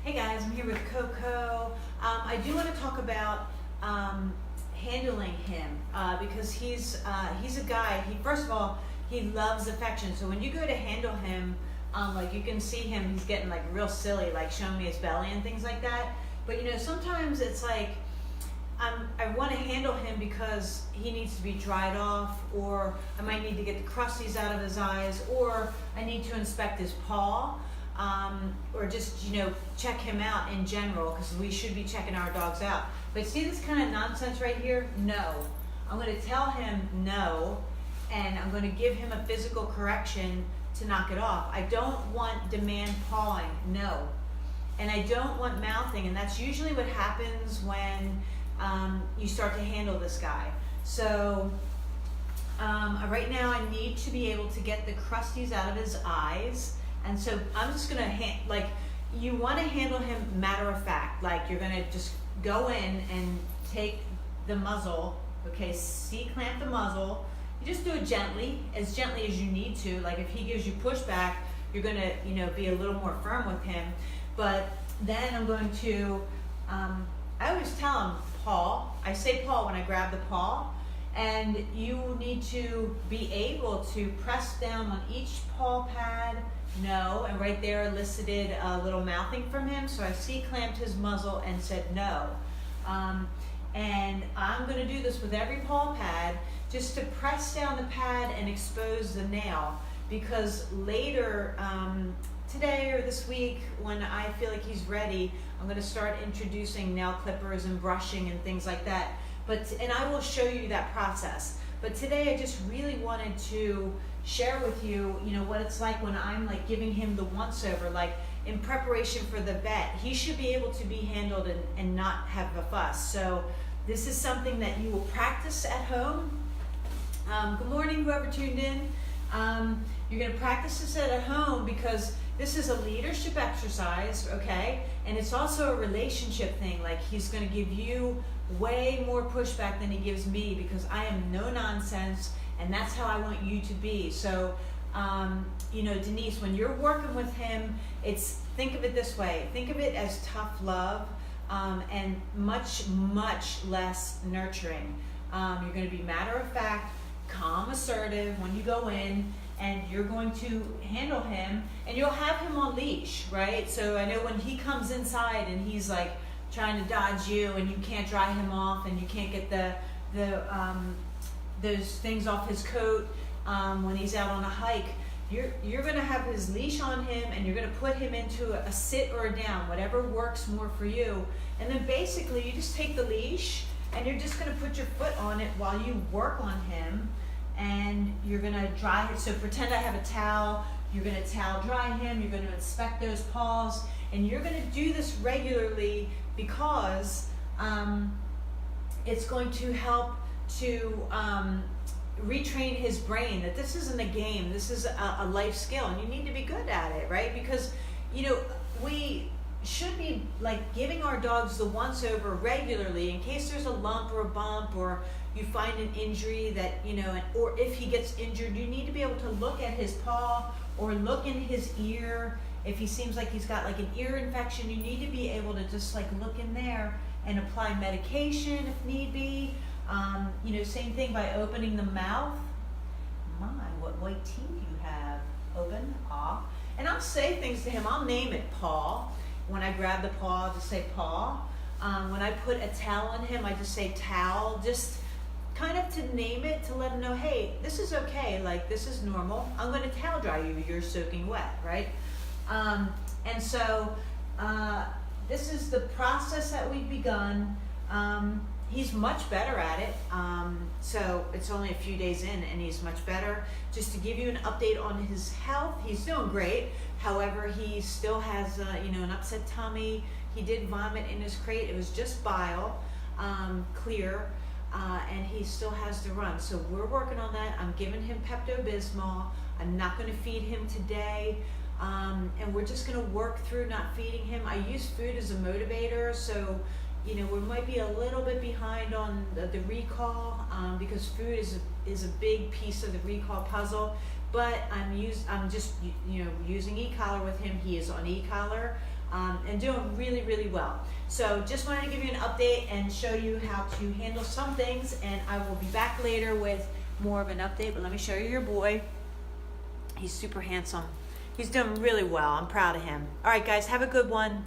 Hey guys, I'm here with CoCo. I do want to talk about handling him because he's a guy. First of all, he loves affection. So when you go to handle him, like you can see him, he's getting like real silly, like showing me his belly and things like that. But you know, sometimes it's like I want to handle him because he needs to be dried off, or I might need to get the crusties out of his eyes, or I need to inspect his paw. Or just, you know, check him out in general, because we should be checking our dogs out. But see this kind of nonsense right here? No. I'm going to tell him no, and I'm going to give him a physical correction to knock it off. I don't want demand pawing, no. And I don't want mouthing, and that's usually what happens when you start to handle this guy. So right now I need to be able to get the crusties out of his eyes. And so I'm just gonna you want to handle him matter of fact, like you're gonna just go in and take the muzzle, okay, C-clamp the muzzle. You just do it gently as you need to. Like if he gives you pushback, you're gonna, you know, be a little more firm with him. But then I'm going to, I always tell him paw. I say paw when I grab the paw, and you need to be able to press down on each paw pad. No, and right there elicited a little mouthing from him, so I C-clamped his muzzle and said no. And I'm going to do this with every paw pad, just to press down the pad and expose the nail, because later today or this week, when I feel like he's ready, I'm going to start introducing nail clippers and brushing and things like that. And I will show you that process. But today I just really wanted to share with you, you know, what it's like when I'm like giving him the once over, like in preparation for the vet. He should be able to be handled and not have a fuss. So this is something that you will practice at home. Good morning, whoever tuned in. You're going to practice this at home because this is a leadership exercise, okay? And it's also a relationship thing. Like he's going to give you way more pushback than he gives me, because I am no nonsense, and that's how I want you to be. So, you know, Denise, when you're working with him, think of it this way. Think of it as tough love and much, much less nurturing. You're going to be matter of fact, calm, assertive when you go in, and you're going to handle him, and you'll have him on leash, right? So I know when he comes inside and he's like trying to dodge you, and you can't dry him off, and you can't get those things off his coat when he's out on a hike, you're going to have his leash on him, and you're going to put him into a sit or a down, whatever works more for you. And then basically you just take the leash, and you're just going to put your foot on it while you work on him, and you're going to dry it. So pretend I have a towel. You're going to towel dry him. You're going to inspect those paws, and you're going to do this regularly, because it's going to help to retrain his brain that this isn't a game, this is a life skill, and you need to be good at it, right? Because, you know, we should be like giving our dogs the once over regularly in case there's a lump or a bump, or you find an injury that, you know, or if he gets injured, you need to be able to look at his paw or look in his ear. If he seems like he's got like an ear infection, you need to be able to just like look in there and apply medication if need be. You know, same thing by opening the mouth. My, what white teeth you have. Open, paw. And I'll say things to him. I'll name it paw. When I grab the paw, I'll just say paw. When I put a towel on him, I just say towel. Just kind of to name it, to let him know, hey, this is okay. Like, this is normal. I'm going to towel dry you. You're soaking wet, right? And so this is the process that we've begun. He's much better at it. So it's only a few days in, and he's much better. Just to give you an update on his health, he's doing great. However, he still has, you know, an upset tummy. He did vomit in his crate. It was just bile, clear, and he still has to run. So we're working on that. I'm giving him Pepto-Bismol. I'm not going to feed him today. And we're just going to work through not feeding him. I use food as a motivator, so you know, we might be a little bit behind on the recall because food is a big piece of the recall puzzle. But I'm just, you know, using e-collar with him. He is on e-collar. and doing really, really well. So just wanted to give you an update and show you how to handle some things, and I will be back later with more of an update, but let me show you your boy. He's super handsome. He's doing really well. I'm proud of him. All right, guys, have a good one.